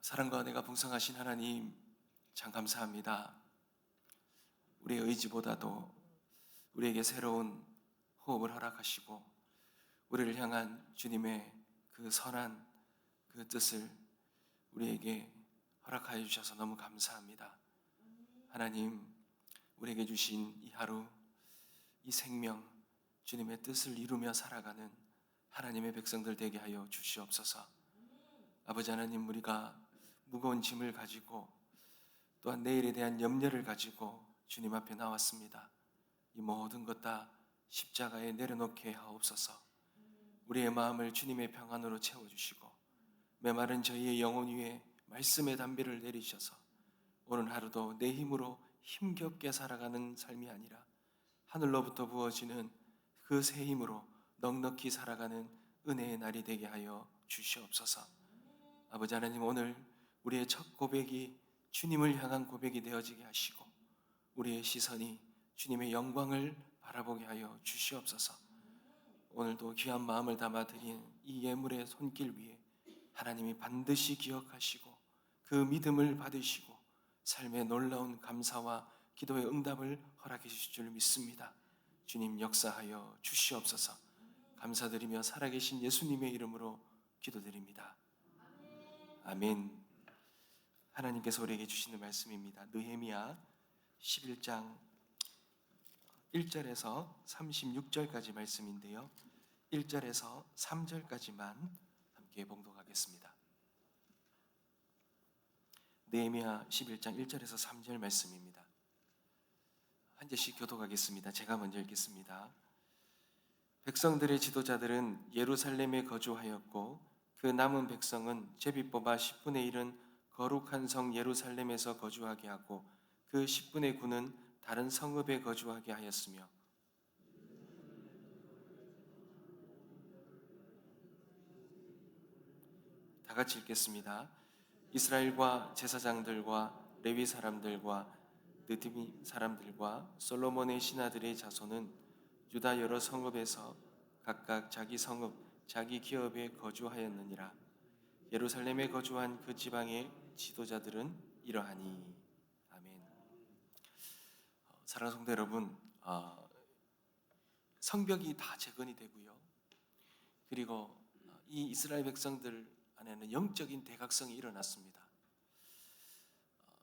사랑과 은혜가 풍성하신 하나님, 참 감사합니다. 우리의 의지보다도 우리에게 새로운 호흡을 허락하시고 우리를 향한 주님의 그 선한 그 뜻을 우리에게 허락하여 주셔서 너무 감사합니다. 하나님, 우리에게 주신 이 하루, 이 생명, 주님의 뜻을 이루며 살아가는 하나님의 백성들 되게 하여 주시옵소서. 아버지 하나님, 우리가 무거운 짐을 가지고 또한 내일에 대한 염려를 가지고 주님 앞에 나왔습니다. 이 모든 것 다 십자가에 내려놓게 하옵소서. 우리의 마음을 주님의 평안으로 채워주시고 메마른 저희의 영혼 위에 말씀의 담비를 내리셔서 오늘 하루도 내 힘으로 힘겹게 살아가는 삶이 아니라 하늘로부터 부어지는 그 새 힘으로 넉넉히 살아가는 은혜의 날이 되게 하여 주시옵소서. 아버지 하나님, 오늘 우리의 첫 고백이 주님을 향한 고백이 되어지게 하시고 우리의 시선이 주님의 영광을 바라보게 하여 주시옵소서. 오늘도 귀한 마음을 담아 드린 이 예물의 손길 위에 하나님이 반드시 기억하시고 그 믿음을 받으시고 삶의 놀라운 감사와 기도의 응답을 허락해 주실 줄 믿습니다. 주님, 역사하여 주시옵소서. 감사드리며 살아계신 예수님의 이름으로 기도드립니다. 아멘. 하나님께서 우리에게 주시는 말씀입니다. 느헤미야 11장 1절에서 36절까지 말씀인데요, 1절에서 3절까지만 함께 봉독하겠습니다. 느헤미야 11장 1절에서 3절 말씀입니다. 한 절씩 교독하겠습니다. 제가 먼저 읽겠습니다. 백성들의 지도자들은 예루살렘에 거주하였고 그 남은 백성은 제비 뽑아 10분의 1은 거룩한 성 예루살렘에서 거주하게 하고 그 10분의 9는 다른 성읍에 거주하게 하였으며 다 같이 읽겠습니다. 이스라엘과 제사장들과 레위 사람들과 느티미 사람들과 솔로몬의 신하들의 자손은 유다 여러 성읍에서 각각 자기 성읍, 자기 기업에 거주하였느니라. 예루살렘에 거주한 그 지방의 지도자들은 이러하니. 아멘. 사랑하는 성도 여러분, 성벽이 다 재건이 되고요, 그리고 이 이스라엘 백성들 안에는 영적인 대각성이 일어났습니다.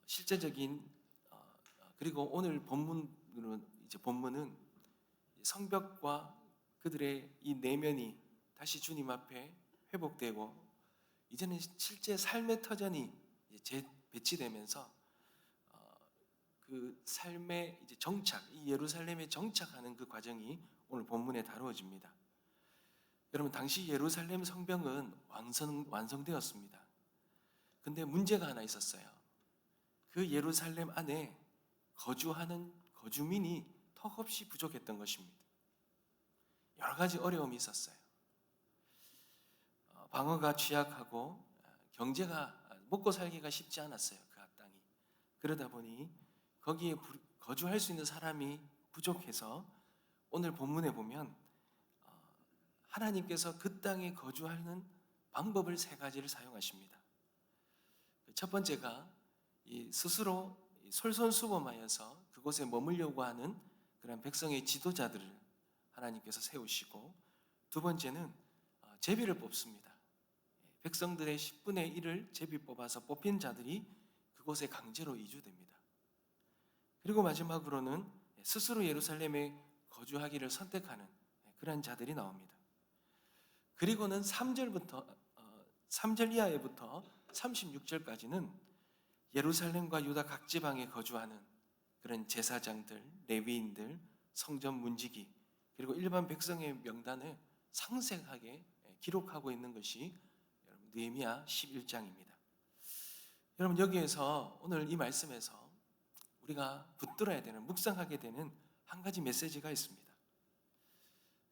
실제적인 그리고 오늘 본문은 성벽과 그들의 이 내면이 다시 주님 앞에 회복되고 이제는 실제 삶의 터전이 배치되면서 그 삶의 이제 정착, 이 예루살렘에 정착하는 그 과정이 오늘 본문에 다루어집니다. 여러분, 당시 예루살렘 성벽은 완성되었습니다. 근데 문제가 하나 있었어요. 그 예루살렘 안에 거주하는 거주민이 턱없이 부족했던 것입니다. 여러 가지 어려움이 있었어요. 방어가 취약하고 경제가 먹고 살기가 쉽지 않았어요. 그 땅이. 그러다 보니 거기에 거주할 수 있는 사람이 부족해서 오늘 본문에 보면 하나님께서 그 땅에 거주하는 방법을 세 가지를 사용하십니다. 첫 번째가 스스로 솔선수범하여서 그곳에 머물려고 하는 그런 백성의 지도자들을 하나님께서 세우시고, 두 번째는 제비를 뽑습니다. 백성들의 10분의 1을 제비 뽑아서 뽑힌 자들이 그곳에 강제로 이주됩니다. 그리고 마지막으로는 스스로 예루살렘에 거주하기를 선택하는 그런 자들이 나옵니다. 그리고는 3절 이하에부터 36절까지는 예루살렘과 유다 각 지방에 거주하는 그런 제사장들, 레위인들, 성전 문지기, 그리고 일반 백성의 명단을 상세하게 기록하고 있는 것이 느헤미야 11장입니다. 여러분, 여기에서 오늘 이 말씀에서 우리가 붙들어야 되는, 묵상하게 되는 한 가지 메시지가 있습니다.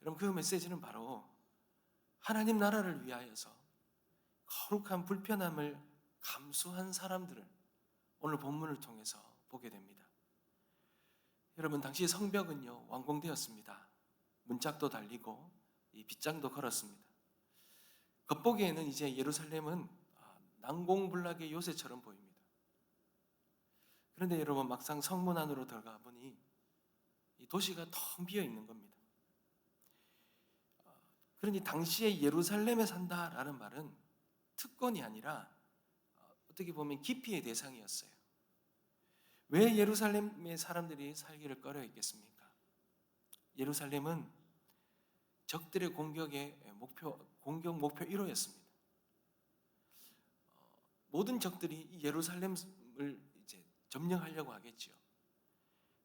여러분, 그 메시지는 바로 하나님 나라를 위하여서 거룩한 불편함을 감수한 사람들을 오늘 본문을 통해서 보게 됩니다. 여러분, 당시 성벽은요 완공되었습니다. 문짝도 달리고 이 빗장도 걸었습니다. 겉보기에는 이제 예루살렘은 난공불락의 요새처럼 보입니다. 그런데 여러분, 막상 성문 안으로 들어가 보니 이 도시가 텅 비어 있는 겁니다. 그러니 당시에 예루살렘에 산다라는 말은 특권이 아니라 어떻게 보면 기피의 대상이었어요. 왜 예루살렘의 사람들이 살기를 꺼려했겠습니까? 예루살렘은 적들의 공격 목표 1호였습니다. 모든 적들이 이 예루살렘을 이제 점령하려고 하겠지요.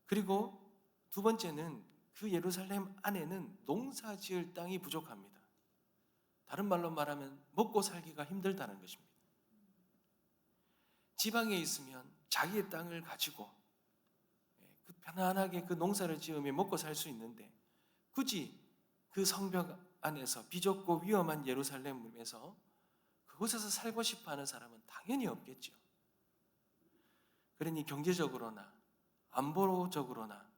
그리고 두 번째는 그 예루살렘 안에는 농사 지을 땅이 부족합니다. 다른 말로 말하면 먹고 살기가 힘들다는 것입니다. 지방에 있으면 자기의 땅을 가지고 편안하게 그 농사를 지으며 먹고 살 수 있는데 굳이 그 성벽 안에서 비좁고 위험한 예루살렘에서 그곳에서 살고 싶어 하는 사람은 당연히 없겠죠. 그러니 경제적으로나 안보적으로나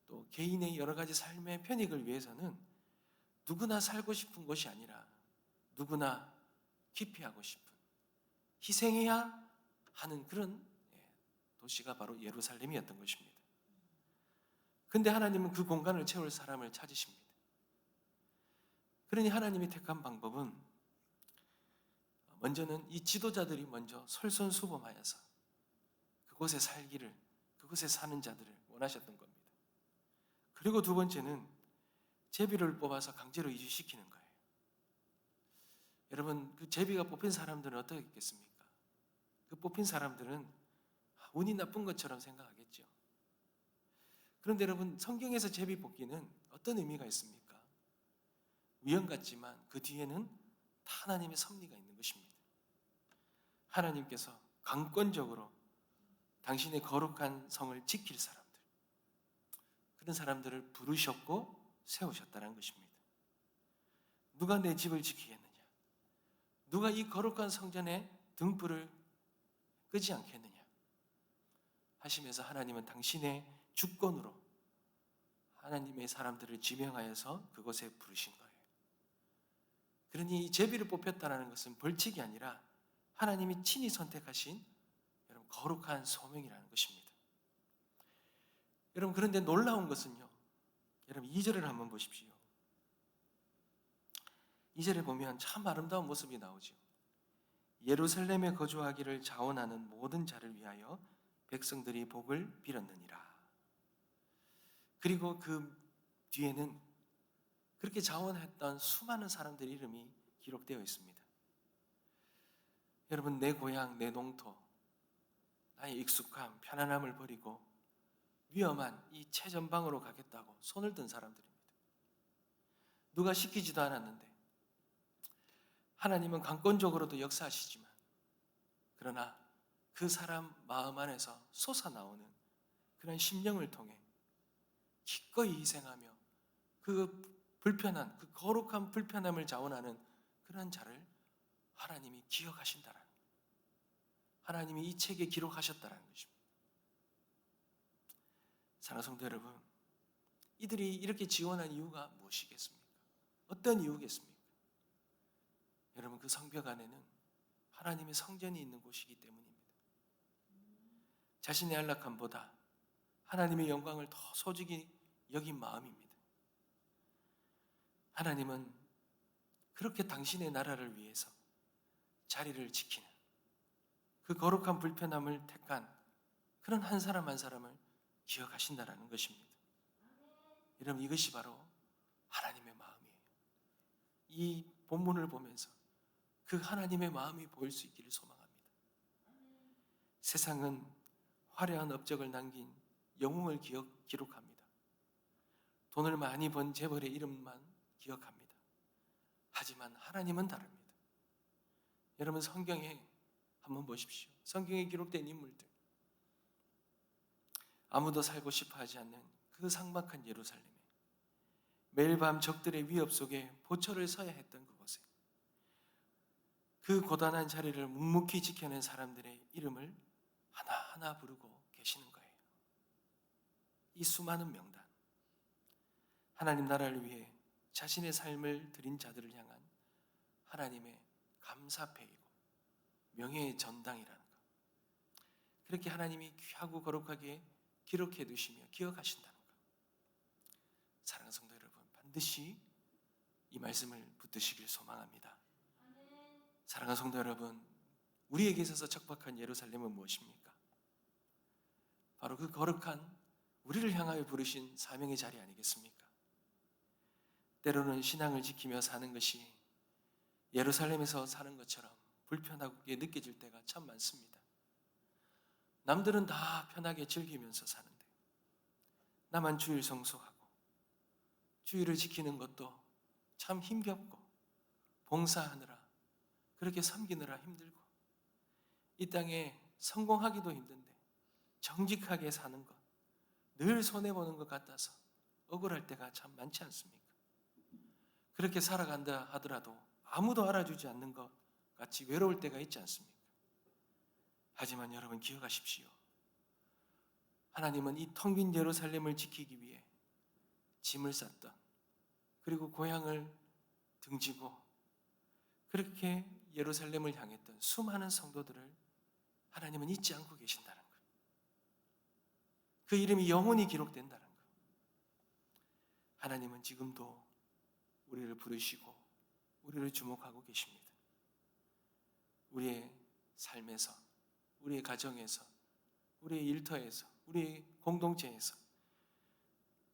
또 개인의 여러 가지 삶의 편익을 위해서는 누구나 살고 싶은 곳이 아니라 누구나 기피하고 싶은, 희생해야 하는 그런 도시가 바로 예루살렘이었던 것입니다. 근데 하나님은 그 공간을 채울 사람을 찾으십니다. 그러니 하나님이 택한 방법은 먼저는 이 지도자들이 먼저 솔선수범하여서 그곳에 살기를, 그곳에 사는 자들을 원하셨던 겁니다. 그리고 두 번째는 제비를 뽑아서 강제로 이주시키는 거예요. 여러분, 그 제비가 뽑힌 사람들은 어떻게 했겠습니까? 그 뽑힌 사람들은 운이 나쁜 것처럼 생각하겠죠. 그런데 여러분, 성경에서 제비 뽑기는 어떤 의미가 있습니까? 위험 같지만 그 뒤에는 다 하나님의 섭리가 있는 것입니다. 하나님께서 강권적으로 당신의 거룩한 성을 지킬 사람들, 그런 사람들을 부르셨고 세우셨다는 것입니다. 누가 내 집을 지키겠느냐? 누가 이 거룩한 성전에 등불을 끄지 않겠느냐? 하시면서 하나님은 당신의 주권으로 하나님의 사람들을 지명하여서 그곳에 부르신 거예요. 그러니 이 제비를 뽑혔다는 것은 벌칙이 아니라 하나님이 친히 선택하신 여러분 거룩한 소명이라는 것입니다. 여러분, 그런데 놀라운 것은요, 여러분 2절을 한번 보십시오. 2절에 보면 참 아름다운 모습이 나오죠. 예루살렘에 거주하기를 자원하는 모든 자를 위하여 백성들이 복을 빌었느니라. 그리고 그 뒤에는 그렇게 자원했던 수많은 사람들의 이름이 기록되어 있습니다. 여러분, 내 고향, 내 농토, 나의 익숙함, 편안함을 버리고 위험한 이 최전방으로 가겠다고 손을 든 사람들입니다. 누가 시키지도 않았는데 하나님은 강권적으로도 역사하시지만 그러나 그 사람 마음 안에서 솟아나오는 그런 심령을 통해 기꺼이 희생하며 그 불편한, 그 거룩한 불편함을 자원하는 그런 자를 하나님이 기억하신다라는 거예요. 하나님이 이 책에 기록하셨다라는 것입니다. 사랑하는 성도 여러분, 이들이 이렇게 지원한 이유가 무엇이겠습니까? 어떤 이유겠습니까? 여러분, 그 성벽 안에는 하나님의 성전이 있는 곳이기 때문입니다. 자신의 안락함보다 하나님의 영광을 더 소중히 여긴 마음입니다. 하나님은 그렇게 당신의 나라를 위해서 자리를 지키는 그 거룩한 불편함을 택한 그런 한 사람 한 사람을 기억하신다라는 것입니다. 여러분, 이것이 바로 하나님의 마음이에요. 이 본문을 보면서 그 하나님의 마음이 보일 수 있기를 소망합니다. 세상은 화려한 업적을 남긴 영웅을 기록합니다. 돈을 많이 번 재벌의 이름만 기억합니다. 하지만 하나님은 다릅니다. 여러분, 성경에 한번 보십시오. 성경에 기록된 인물들, 아무도 살고 싶어 하지 않는 그 삭막한 예루살렘에 매일 밤 적들의 위협 속에 보초를 서야 했던 그곳에 그 고단한 자리를 묵묵히 지켜낸 사람들의 이름을 하나하나 부르고 계시는 거예요. 이 수많은 명단, 하나님 나라를 위해 자신의 삶을 드린 자들을 향한 하나님의 감사패이고 명예의 전당이라는 것. 그렇게 하나님이 귀하고 거룩하게 기록해 두시며 기억하신다는 것. 사랑하는 성도 여러분, 반드시 이 말씀을 붙드시길 소망합니다. 사랑하는 성도 여러분, 우리에게 있어서 척박한 예루살렘은 무엇입니까? 바로 그 거룩한 우리를 향하여 부르신 사명의 자리 아니겠습니까? 때로는 신앙을 지키며 사는 것이 예루살렘에서 사는 것처럼 불편하게 느껴질 때가 참 많습니다. 남들은 다 편하게 즐기면서 사는데 나만 주일 성수하고 주일을 지키는 것도 참 힘겹고 봉사하느라 그렇게 섬기느라 힘들고 이 땅에 성공하기도 힘든데 정직하게 사는 것 늘 손해보는 것 같아서 억울할 때가 참 많지 않습니까? 그렇게 살아간다 하더라도 아무도 알아주지 않는 것 같이 외로울 때가 있지 않습니까? 하지만 여러분 기억하십시오. 하나님은 이 텅 빈 예루살렘을 지키기 위해 짐을 쌌던 그리고 고향을 등지고 그렇게 예루살렘을 향했던 수많은 성도들을 하나님은 잊지 않고 계신다는 거예요. 그 이름이 영원히 기록된다는 거예요. 하나님은 지금도 우리를 부르시고 우리를 주목하고 계십니다. 우리의 삶에서, 우리의 가정에서, 우리의 일터에서, 우리의 공동체에서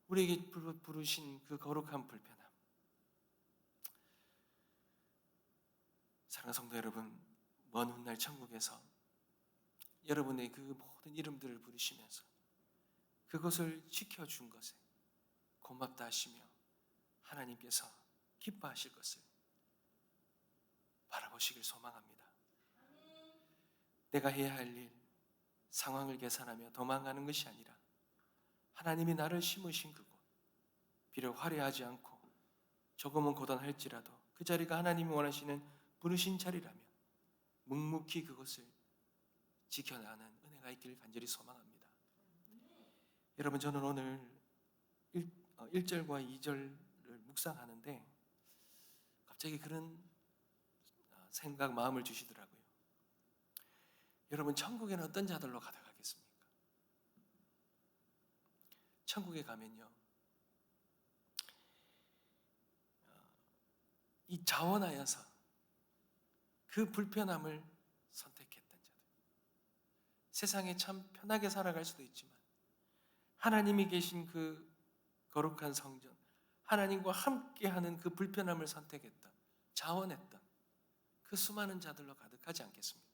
우리에게 부르신 그 거룩한 불편함. 사랑하는 성도 여러분, 먼 훗날 천국에서 여러분의 그 모든 이름들을 부르시면서 그것을 지켜준 것에 고맙다 하시며 하나님께서 기뻐하실 것을 바라보시길 소망합니다. 내가 해야 할 일, 상황을 계산하며 도망가는 것이 아니라 하나님이 나를 심으신 그곳, 비록 화려하지 않고 조금은 고단할지라도 그 자리가 하나님이 원하시는 부르신 자리라면 묵묵히 그것을 지켜나가는 은혜가 있기를 간절히 소망합니다. 여러분, 저는 오늘 1절과 2절을 묵상하는데 갑자기 그런 생각, 마음을 주시더라고요. 여러분, 천국에는 어떤 자들로 가득하겠습니까? 천국에 가면요, 이 자원하여서 그 불편함을 선택했던 자들. 세상에 참 편하게 살아갈 수도 있지만 하나님이 계신 그 거룩한 성전, 하나님과 함께하는 그 불편함을 선택했던, 자원했던 그 수많은 자들로 가득하지 않겠습니까?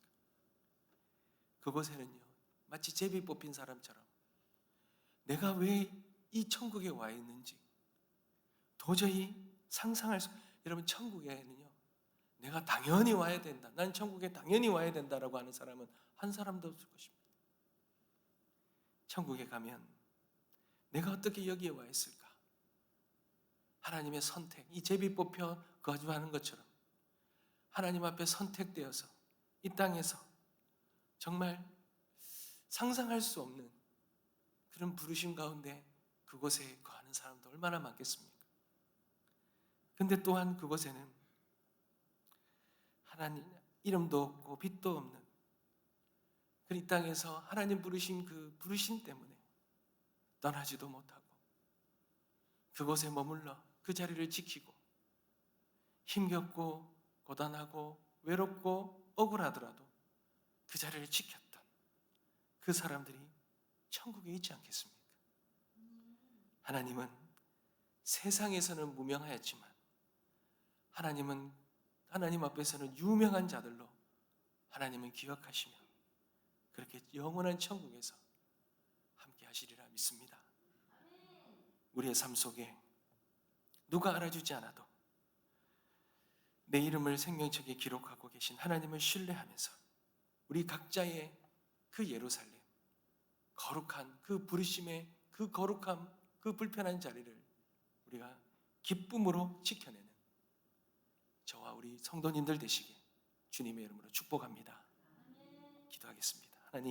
그곳에는요, 마치 제비 뽑힌 사람처럼 내가 왜 이 천국에 와 있는지 도저히 상상할 수, 여러분 천국에는요, 내가 당연히 와야 된다, 난 천국에 당연히 와야 된다라고 하는 사람은 한 사람도 없을 것입니다. 천국에 가면 내가 어떻게 여기에 와 있을까? 하나님의 선택, 이 제비 뽑혀 거주하는 것처럼 하나님 앞에 선택되어서 이 땅에서 정말 상상할 수 없는 그런 부르심 가운데 그곳에 거하는 사람도 얼마나 많겠습니까? 근데 또한 그곳에는 하나님 이름도 없고 빛도 없는 그 이 땅에서 하나님 부르신 그 부르심 때문에 떠나지도 못하고 그곳에 머물러 그 자리를 지키고 힘겹고 고단하고 외롭고 억울하더라도 그 자리를 지켰던 그 사람들이 천국에 있지 않겠습니까? 하나님은 세상에서는 무명하였지만 하나님 앞에서는 유명한 자들로 하나님은 기억하시며 그렇게 영원한 천국에서 함께 하시리라 믿습니다. 우리의 삶 속에 누가 알아주지 않아도 내 이름을 생명책에 기록하고 계신 하나님을 신뢰하면서 우리 각자의 그 예루살렘, 거룩한 그 부르심의 그 거룩함, 그 불편한 자리를 우리가 기쁨으로 지켜내는 저와 우리 성도님들 되시길 주님의 이름으로 축복합니다. 기도하겠습니다. 하나님,